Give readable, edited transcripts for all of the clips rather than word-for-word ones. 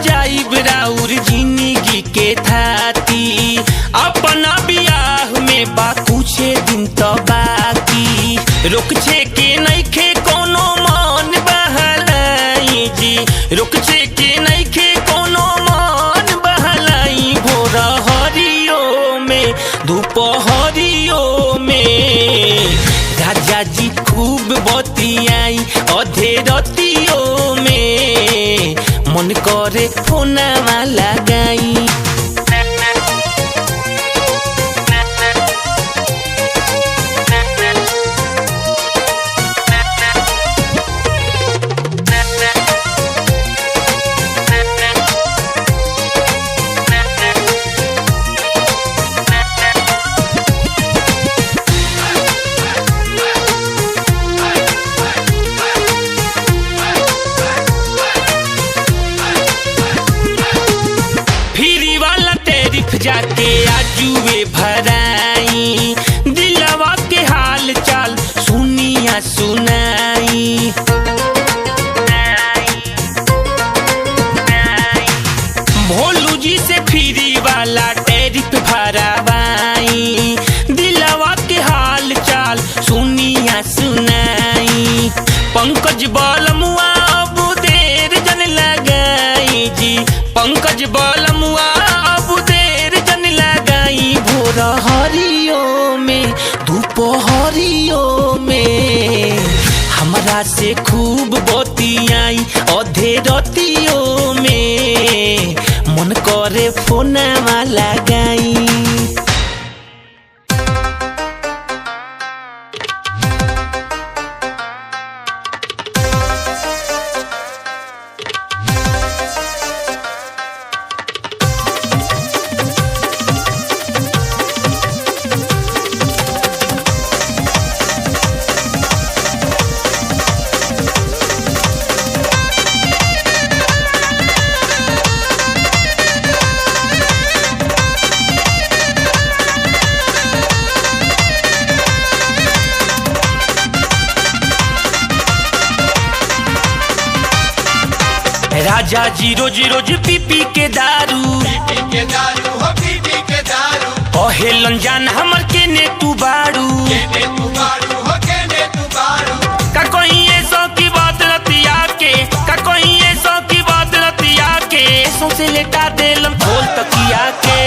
जाइब राउर जिंदगी के थाती। अपना बियाह में बा कुछ दिन तो बाकी, रुक छे के नइखे कोनो मन बहलाई जी, रुक छे के नइखे कोनो मन बहलाई। भोर हरियो में दोपहरियो में राजा जी खूब बतियाई, अधे रतियो में मन करे फोनवा लगाई। जाके आजुए भराई, दिलवा के हाल चाल सुनिया सुनाई। भोलू जी से फ्री वाला टैरिफ भरावाई, दिलवा के हाल चाल सुनिया सुनाई। पंकज बलमुआ अब देर जन लगाई जी, पंकज बलमुआ भोर हरियो में दोपहरियो में हमरा से खूब बतियाई, अधे रतियो में मन करे फोनवा लगाई। राजा जी रोज रोज पी पी के दारू, कहेलन जान हमर केने तू बारू। का कहीं ऐसा की बात रतिया के, का कहीं ऐसा की बात रतिया के, सौंसे लेटा देलन खोल तकिया के।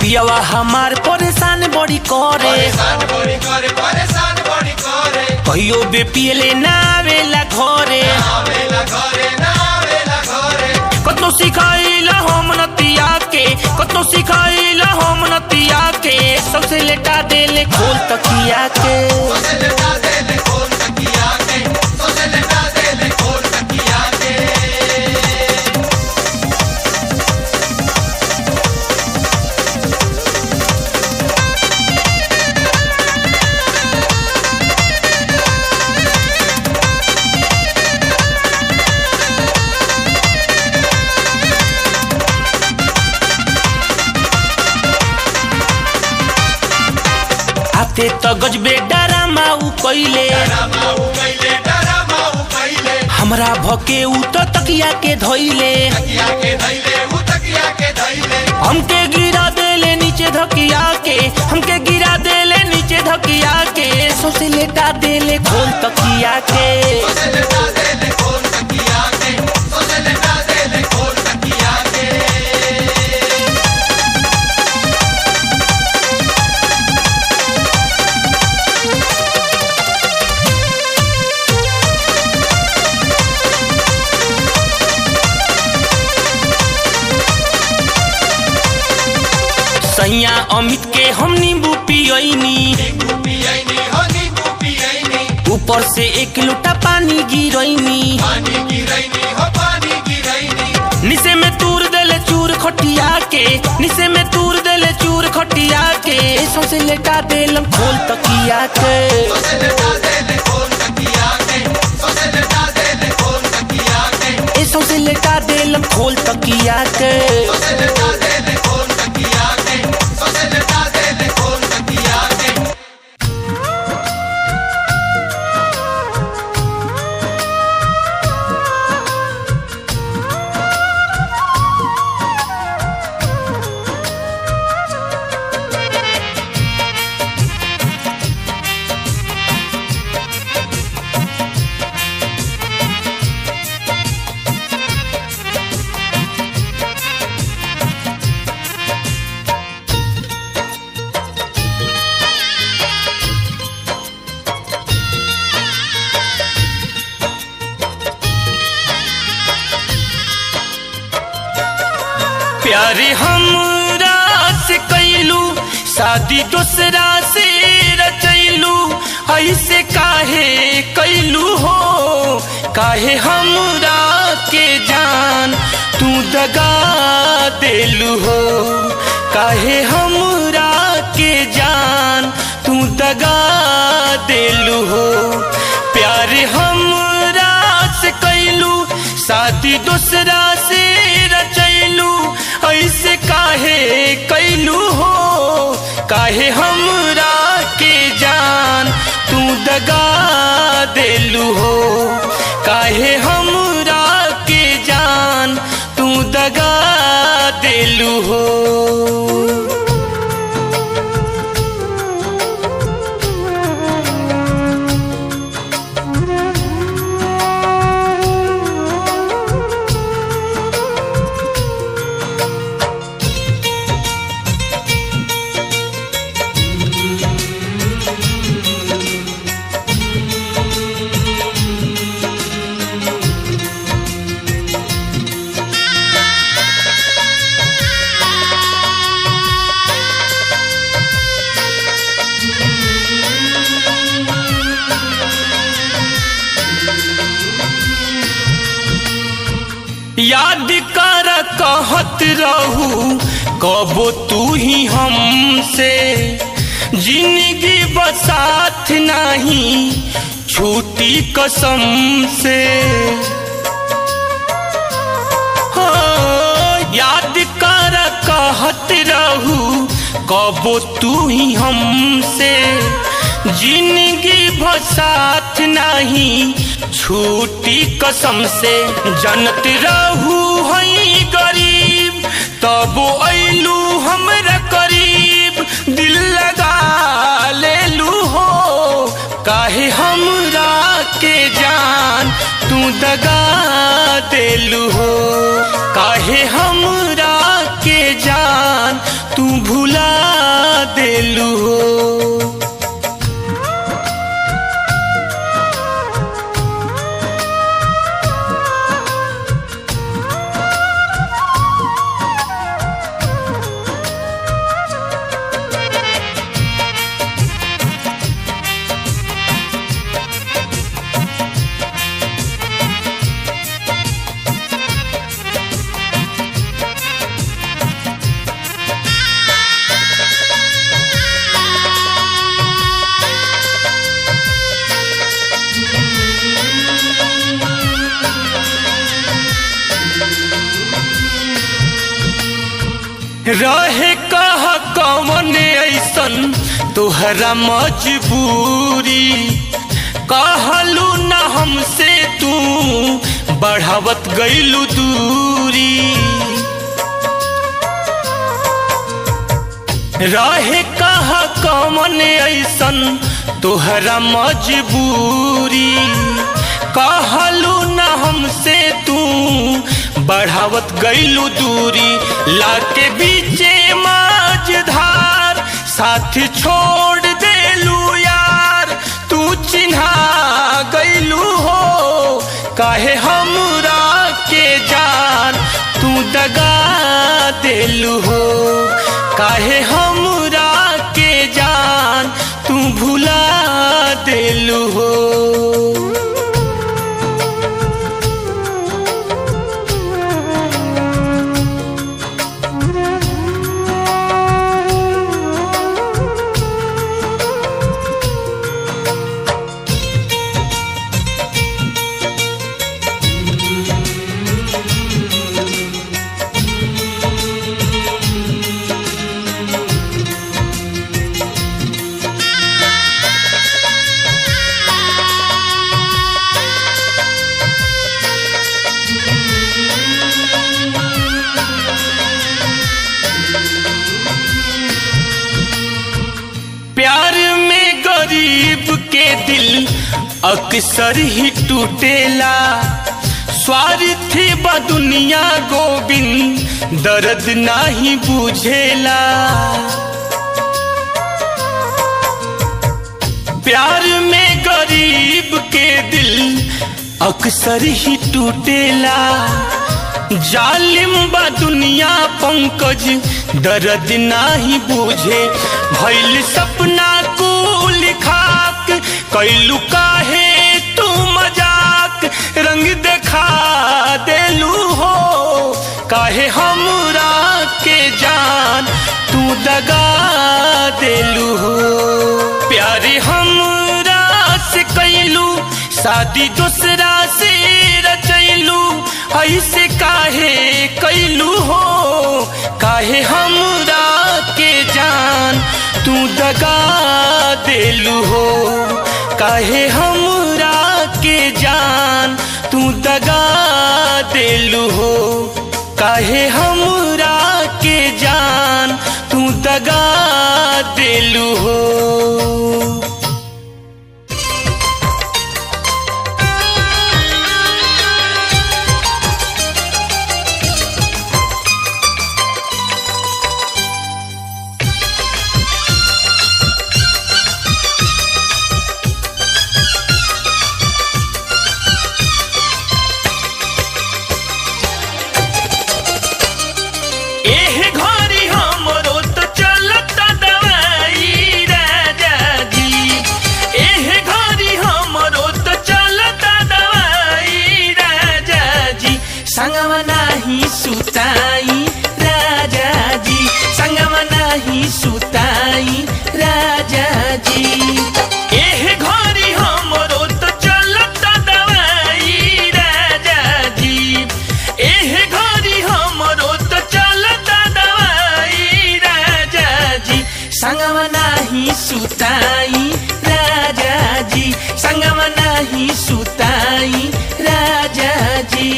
पियवा हमार परेशान बड़ी करे, कहियो बे पियले ना आवेला घरे। कतो सिखाइला हम नतिया के, कतो सिखाइला हम नतिया के, सबसे लेटा देले खोल तकिया के। आते तो गजबे डरामा उ कइले, हमरा भके उ तो तकिया के धइले। हमके गिरा देले नीचे धकिया के, हमके गिरा देले नीचे धकिया के, सौंसे लेटा देले खोल तकिया के। सैया अमित के हम नींबू पियनी, ऊपर से एक लोटा पानी गिरैनी। निसे में तूर देले चूर खटिया के, निसे में तूर देले चूर खटिया के, सौंसे लेटा देलम खोल तकिया के। ऐसो से लेटा देलम खोल तकिया के। प्यारे हमरा से कैलू शादी दूसरा से रचैलू, ऐसे काहे कैलू हो, काहे हमरा के जान तू दगा देलू हो, काहे हमरा के जान तू दगा देलू हो। प्यारे हमरा से कैलू शादी दूसरा से रचैलू, ऐसे काहे कैलू हो, काहे हमरा के जान तू दगा देलू हो, काहे हमरा के जान तू दगा देलू हो। याद कर कहत रहू कबो तू ही हमसे, जिंदगी बसाथ नहीं छूटी कसम से। हो याद कर कहत रहू कबो तू ही हमसे, जिंदगी बसाथ नहीं छूटी कसम से। जनत रहू हई गरीब तब ऐलू हमरा करीब, दिल लगा लेलू हो, काहे हमरा के जान तू दगा देलू हो, काहे हमरा के जान तू भुला देलू हो। रहे कह कौन ऐसन तोहरा मजबूरी, कहलू न हमसे तू बढ़ावत गईलू दूरी। रहे कह कौन ऐसन तोहरा मजबूरी, कहलू न हमसे तू बढ़ावत गईलू दूरी। लाके बीचे माझधार साथ छोड़ देलू यार, तू चिन्हा गईलू हो, काहे हमरा के जान तू दगा देलू हो, काहे हमरा के जान तू भुला देलू हो। गरीब के दिल अक्सर ही टूटेला। स्वार्थी बा दुनिया गोविंद दर्द नाही बुझेला। प्यार में गरीब के दिल अक्सर ही टूटेला। जालिम बा दुनिया पंकज दर्द नाही बुझे। भइल सपना कुल खाक कैलू काहे तू मजाक। रंग देखा देलू हो काहे हमरा के जान तू दगा देलू हो। प्यारे हमरा से कैलू शादी दूसरा से रचैलू। ऐसे काहे कैलू हो काहे हमरा के जान तू दगा देलू हो। काहे हमरा के जान तू दगा देलू हो। काहे हमरा के जान तू दगा देलू हो। संगमा नाही सुताई राजा जी, संगमा नाही सुताई राजा जी। एह घरी हमरो तो चलता दवाई राजा जी। एह घरी हमरो तो चलता दवाई राजा जी। संगमा नाही सुताई राजा जी, संगमा नाही सुताई राजा जी।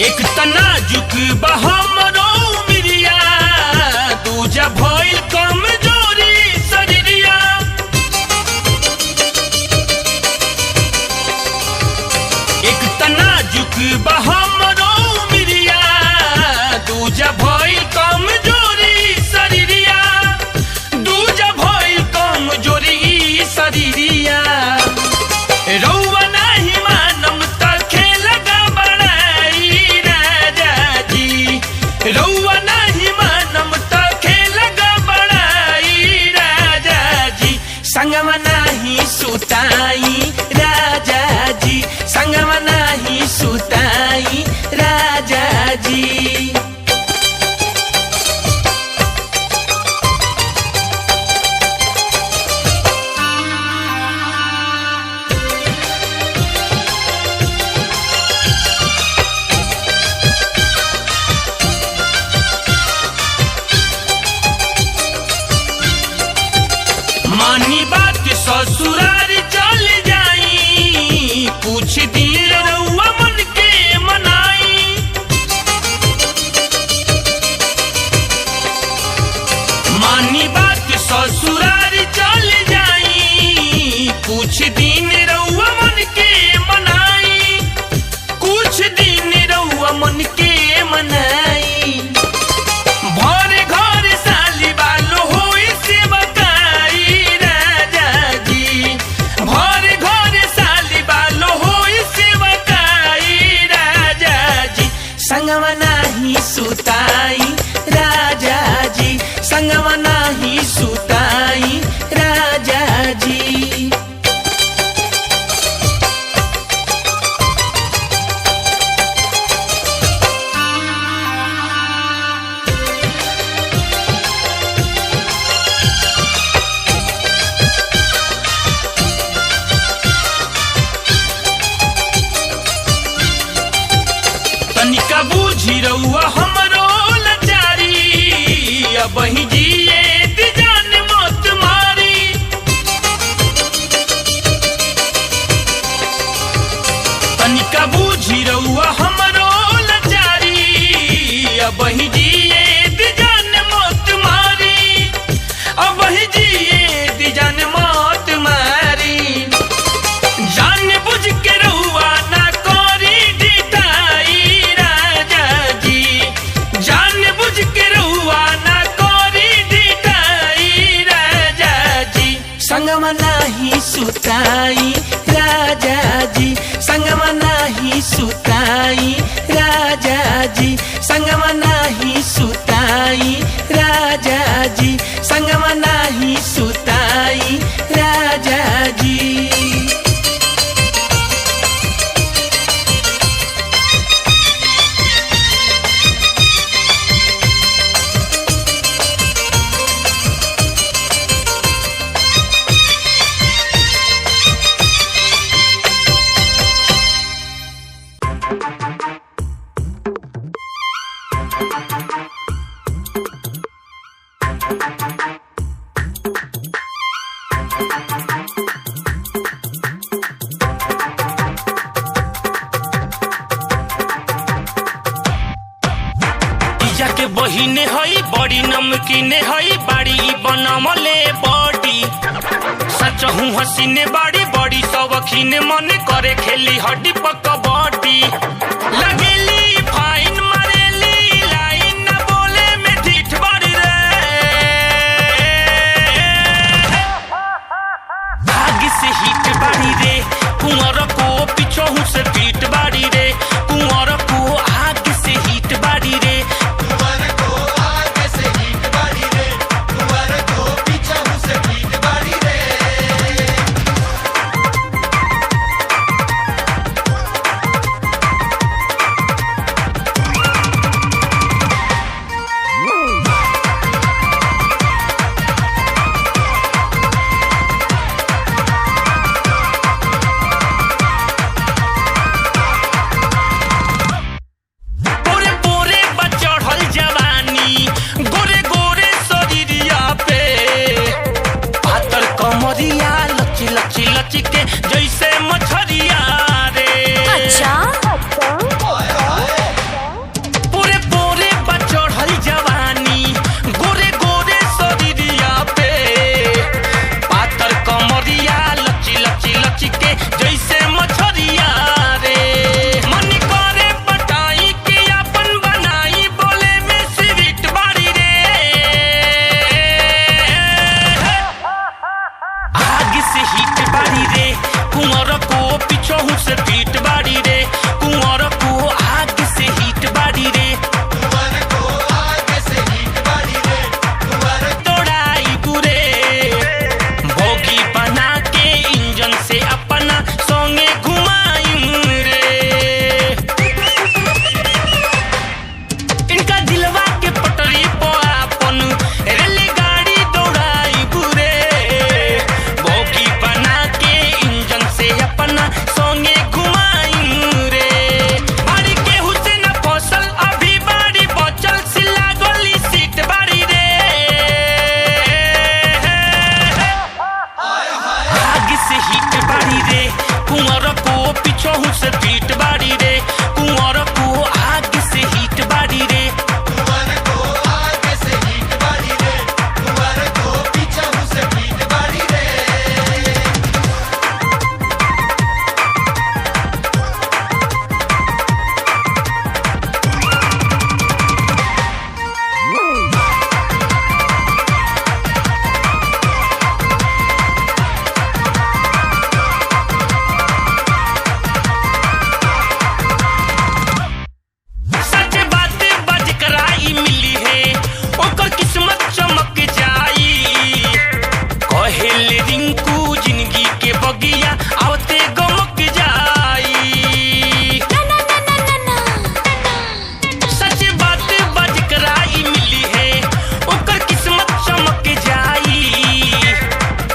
एक तनाजुक बहमरो मिरिया दूजा भइल कमजोरी शरीरिया। एक तनाजुक बहमरो मिरिया दूजा भइल कमजोरी शरीरिया। दूजा भइल कमजोरी शरीरिया। रौवा नाही मानम त खेल गबड़ाई राजा जी। रौवा नाही मानम त खेल गबड़ाई राजा जी। संगमा नाही सुताई राजा जी, संगमा नाही सुताई राजा जी। मानी बात ससुरार चल जाई, कुछ दिन रउआ मन के मनाई। मानी बात ससुरार चल जाई, कुछ दिन रउआ मन के मनाई। कुछ दिन रउआ मन के मनाई। भरे घर साली बालो होई से बकाई राजा जी। सुताई राजा जी संगमा नाही सुताई राजा जी संगमा नाही सुताई राजा जी संगमा नाही सुताई राजा जी। के बहिने हई बड़ी नमकीने हई बाड़ी बनमले बॉडी सच हूँ हसीने बाड़ी बड़ी सवखीने मन करे खेली हड्डी पक बॉडी लगेली फाइन मारेली लाइन न बोले में ठीक बड़ी रे आगे से हिट बाड़ी रे कुंवर को पीछे से पीट बाड़ी रे कुंवर को आगे से हिट बाड़ी रे के जैसे मछरिया रे अच्छा पूरे पूरे बचढ़ल जवानी गोरे गोरे शरीरिया पे पातर कमरिया लची लची लची के जैसे मछरिया रे मन करे पटाई के अपन बनाई बोले में स्वीट बाड़ी रे आगे से हिट बाड़ी रे कुंवर को पीछे से पीट बाड़ी रे कुंवर को आगे से हिट बाड़ी रे कुंवर को आगे से हिट बाड़ी रे कुंवर तोड़ाई बुरे भोगी बना के इंजन से अपना सोंगे घुमाई रे इनका दिलवा के पटरी पो अपन रेलगाड़ी दौड़ाई बुरे भोगी बना के इंजन से अपना सोंगे घुमाई रे बाड़ी के हुसैन फसल अभी बाड़ी बचल सिला गोली सीट बाड़ी रे आगे से हिट बाड़ी रे कुंवर को पीछे से पीट बाड़ी रे कुंवर को आगे से हिट बाड़ी रे कुंवर को आगे से हिट बाड़ी रे कुंवर को पीछे से पीट बाड़ी रे। सच बात बज कराई मिली है ओकर किस्मत चमक जाई कहेल रिंकू जिंदगी के बगिया आवते गमक जाई सच बात बज कराई मिली है ओकर किस्मत चमक जाई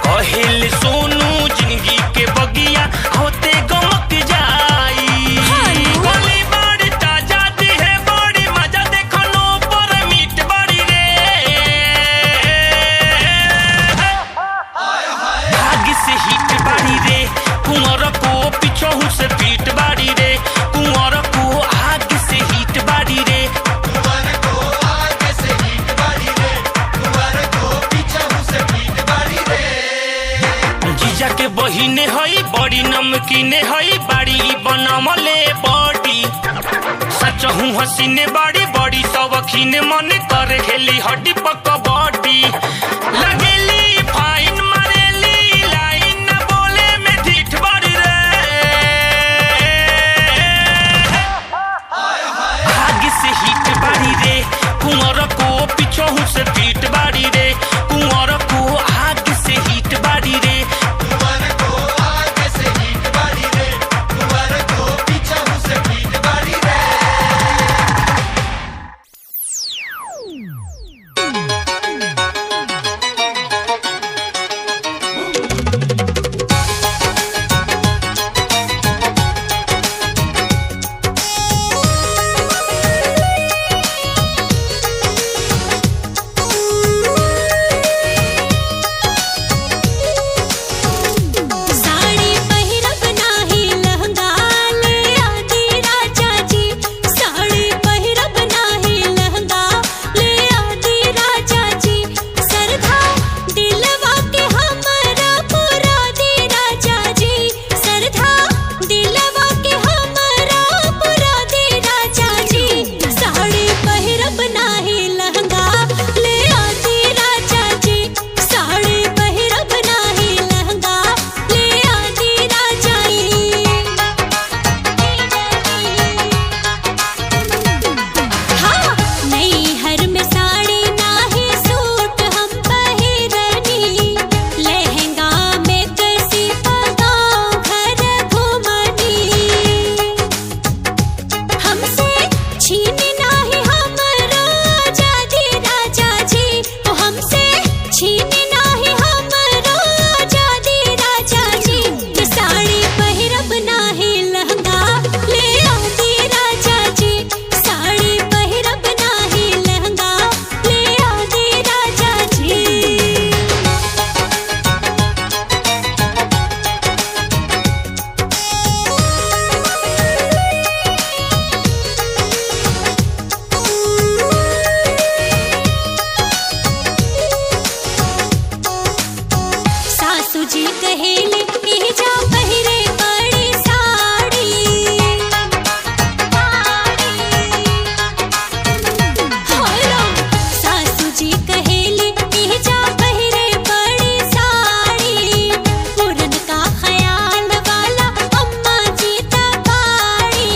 कहेल सोनू जिंदगी के बगिया आवते गमक जाई गोली बाड़ी ताजा दी है बड़ी मजा देखनो पर मीट बाड़ी रे आगे से हिट बाड़ी रे कुंवर को पीछे से पीट बाड़ी रे कुंवर को आगे से हिट बाड़ी रे कुंवर को आगे से हिट बाड़ी रे कुंवर को पीछे से पीट बाड़ी रे जीजा के बहिने हई बड़ी नमकीने हई बाड़ी बनमले बॉडी सच हूँ हसीने बाड़ी बड़ी सवखीने मन करे खेली हड्डी पक बॉडी लगेली फाइन मारेली लाइन न बोले पीछहू से पीट बाड़ी रे कुंवर को आग से हीट बाड़ी रे कुंवर को आगे से हीट बाड़ी रे कुंवर को पीछहू से पीट बाड़ी रे साड़ी पहिरब नाही लहंगा ले आदि राजा जी साड़ी पहिरब नाही लहंगा ले आदि राजा जी सरधा दिलवा के हमरा पुरा दी राजा जी सरधा दिलवा के हमरा पुरा दी राजा जी साड़ी पहिरब नाही लहंगा ले आदि राजा जी साड़ी पहिरब नाही लहंगा ले आदि राजा हाँ नैहर में साड़ी नाही सूट हम पहिरनी लहंगा में कैसी पगाव घर घुमनी हमसे छीन नाही हमरो आजादी राजा जी ओ हमसे छीन नाही हमरो आजादी राजा जी ये साड़ी पहिरब नाही लहंगा ले आदि राजा जी साड़ी पहिरब नाही लहंगा ले आदि राजा जी सासू जी कहेले ए जा पहिरे बड़ी साड़ी होलो सासू जी कहेले ए जा पहिरे बड़ी साड़ी पुरन का ख्याल वाला अम्मा जी तबाड़ी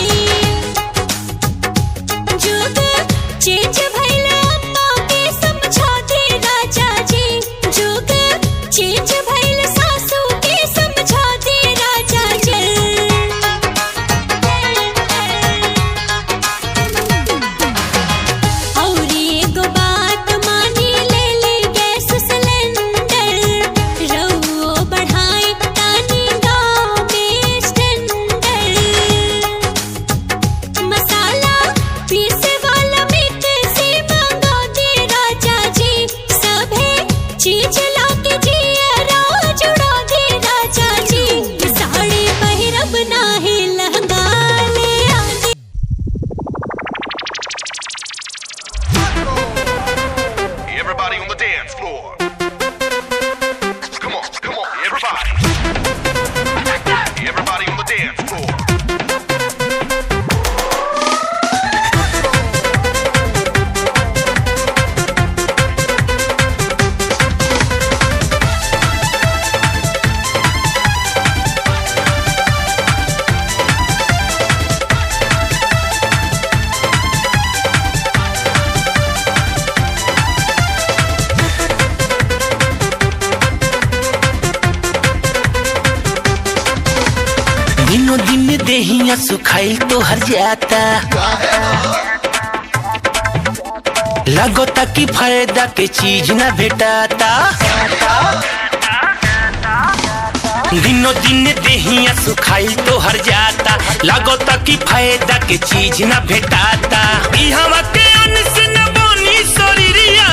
जुग चेंज भइल अम्मा के समझा दे राजा जी जुग चेंज भइल सासू के समझा दे राजा जी और एगो बात मानी ले ले गैस सिलेंडर रउओ बढ़ाई तानी गाँव में स्टैंडर मसाला पीसे वाला मिक्सी मंगा दे राजा जी सभे चीज लाके जियरा जुड़ा दे राजा जी साड़ी पहिरब नाही लहंगा ले आदि Everybody on the dance floor. Come on, everybody. Everybody on the dance floor. दिनों दिन देहिया सुखाइल तो हर जाता लगोता कि फायदा के चीज न भेटाता दिनों दिन देहिया सुखाइल तो हर जाता लगोता कि फायदा के चीज न भेटाता ई हवा के अंश न बनी शरीरिया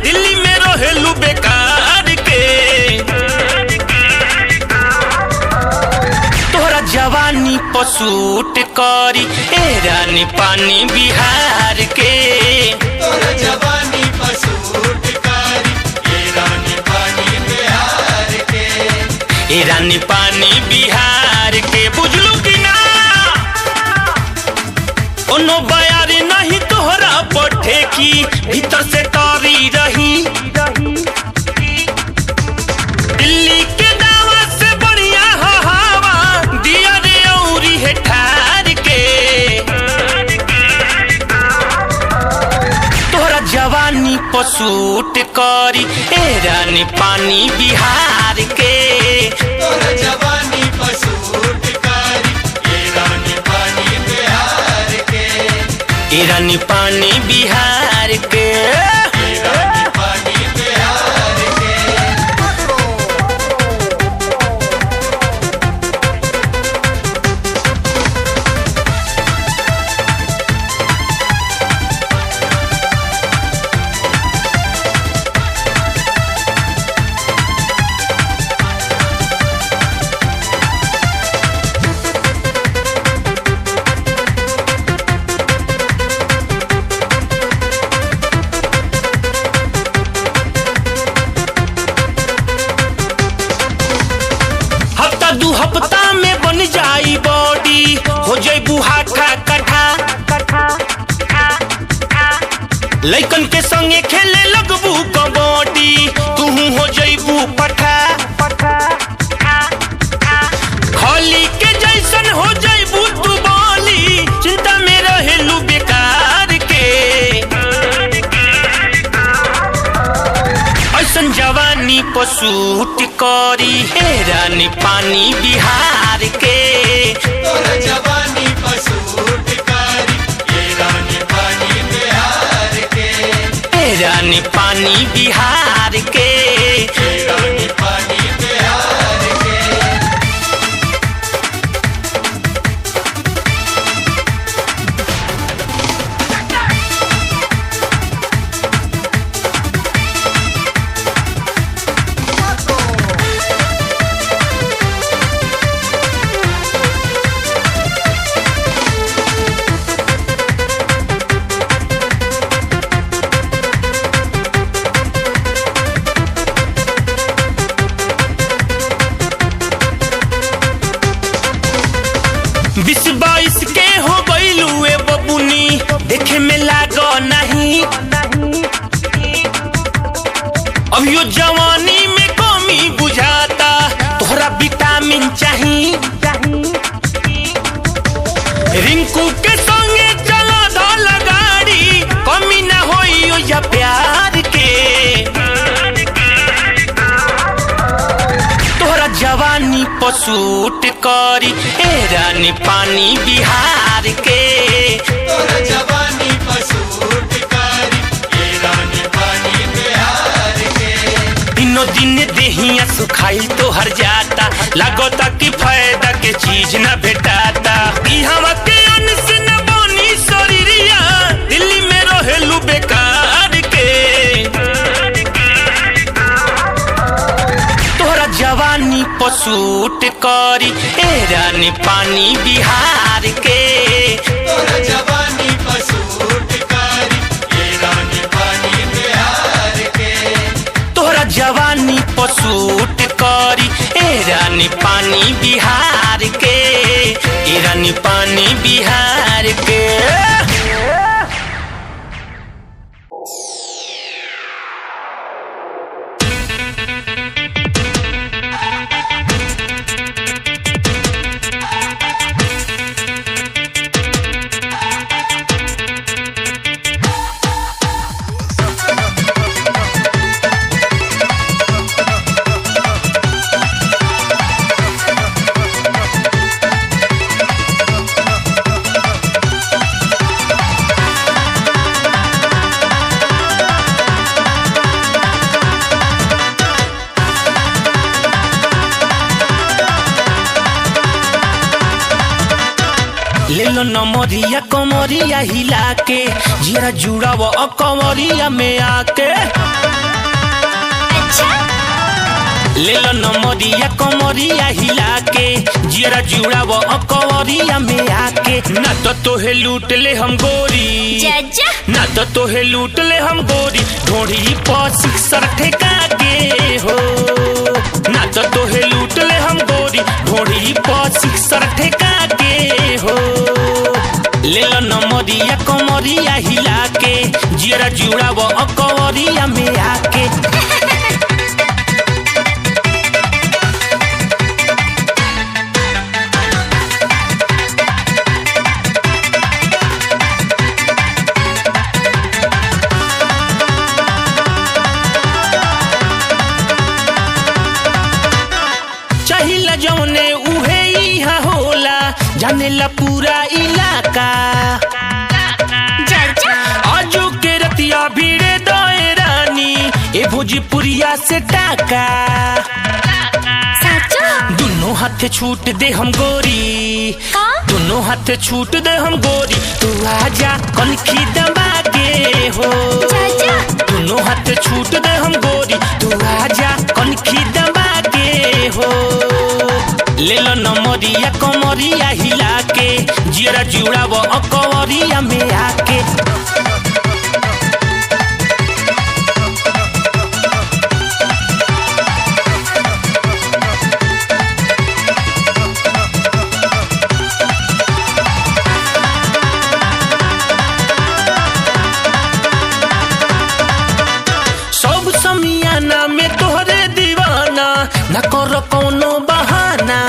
दिल्ली में रहेलू बेकार के तोहरा जवानी पसूट करी ए रानी पानी बिहार के तोरा जवानी पर सूट कारी ये रानी पानी बिहार के ए रानी पानी बिहार के बुझलू कि ना कोनो बयारी नहीं तोहरा पठे की भीतर से तारी रही दिल्ली के दावा से बढ़िया हवा दिया रे औरी है ठार के तोहरा जवानी पसूट करी ए रानी पानी बिहार के तोरा जवानी पसूट कारी ये रानी पानी बिहार के ए रानी पानी बिहार के ये रानी पानी बिहार के हफ्ता दू हफ्ता में बन जाई बॉडी हो जइबू हाथा कठा लइकन के संगे खेले लगबू कबड्डी तू हो जइबू पठा खली के जैसन हो जइबू तू बोली चिंता में रहेलू बेकार के ऐसन जवानी पसूट करी हे रानी पानी बिहार के तोरा जवानी पसूट कारी ये रानी पानी बिहार के हे रानी पानी बिहार के ये रानी पानी बिहार के बीस बाईस के हो गईलू ए बबुनी देखे में लागो नहीं अभियो जवानी में कमी बुझाता तोहरा विटामिन चाहिए रिंकू के संगे चला दल गाड़ी कमी ना होई ओ या प्यार के तोहरा जवानी पसूट करी ए रानी पानी बिहार के तोरा जवानी पसूट कारी ये रानी पानी बिहार के दिनों दिन देहिया सुखाई तो हर जाता लागोता कि फायदा के चीज न भेटाता ई हवा के अंश न बनी शरीरिया दिल्ली में रहेलू बेकार के तोहरा जवानी पसूट करी ए रानी पानी बिहार के तोरा जवानी पसूट कारी ये रानी पानी बिहार के तोहरा जवानी पसूट करी ए रानी पानी बिहार के ए रानी पानी बिहार के ले लो नमरिया कमरिया हिला के जीरा जुड़ाव कमरिया में आके ले लो नमरिया कमरिया हिला के जीरा जुड़ाव कमरिया में आके ना तो तोहे लूट ले हम गोरी ना तो तोहे लूट ले हम गोरी ढोड़ी पर सिक्सर ठेका के हो ना तो तोहे लूट ले हम गोरी ढोड़ी पर सिक्सर ठेका के हो ले लो नमरिया कमरिया हिला के जीरा जुड़ाव कमरिया में आके भोजपुरिया से टाका साचो दोनों हाथ छूट दे हम गोरी का दोनों हाथ छूट दे हम गोरी तू आजा कनखी दबा के हो चाचा दोनों हाथ छूट दे हम गोरी तू आजा कनखी दबा के हो ले लो नमरिया कमरिया हिला के जियरा जुड़ाव अकवरिया में आके सब समियाना में तोहरे दीवाना न कर कोनो बहाना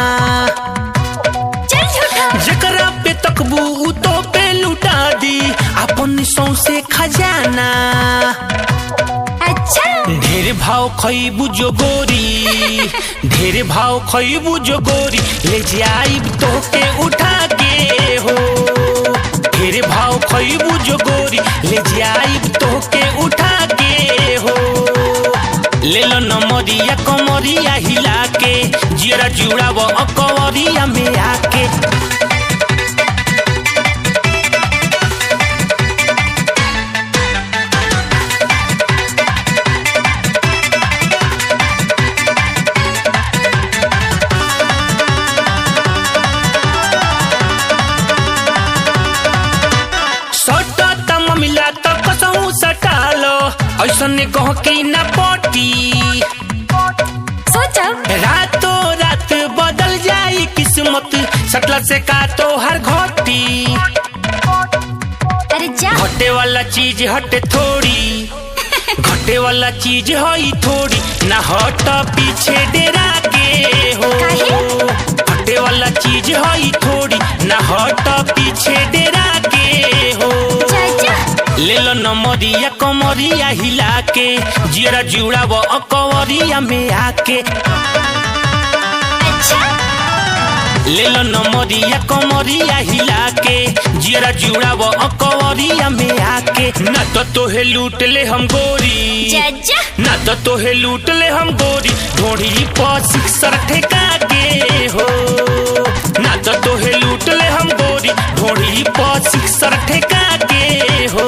चल झूठा जकरा पे तकबू उ तो पे लुटा दी अपन सौंसे खजाना अच्छा ढेर भाव खइबू जो गोरी ढेर भाव खइबू जो गोरी ले जाइब तोके उठा के हो ढेर भाव खइबू जो गोरी ले जाइब तोके उठा के हो ले लो नमरिया कमरिया हिला के जियरा जुड़ाव अकवरिया में आके सटा तम मिला तो कसहू सटालो ऐसन कह के न पटी सोचो रातों रात बदल जाई किस्मत सटला से का तो हर घोटी अरे जा घटे वाला चीज हटे थोड़ी घटे वाला चीज हई थोड़ी ना हट पीछे डेरा के हो काहे? घटे वाला चीज हई थोड़ी ना हट पीछे डेरा के हो चाचा ले लो नमरिया कमरिया हिला के जियरा जुड़ाव अकवरिया में आके अच्छा ले लो नमरिया कमरिया हिला के जियरा जुड़ाव अकवरिया में आके ना तो तोहे लूट ले हम गोरी चाचा ना तो तोहे लूट ले हम गोरी ढोड़ी पर सिक्सर ठेका के हो ना तो तोहे लूट ले हम गोरी ढोड़ी पर सिक्सर ठेका के हो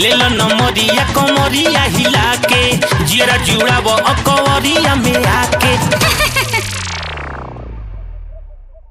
ले लो नमरिया कमरिया हिला के जियरा जुड़ाव अकवरिया में आके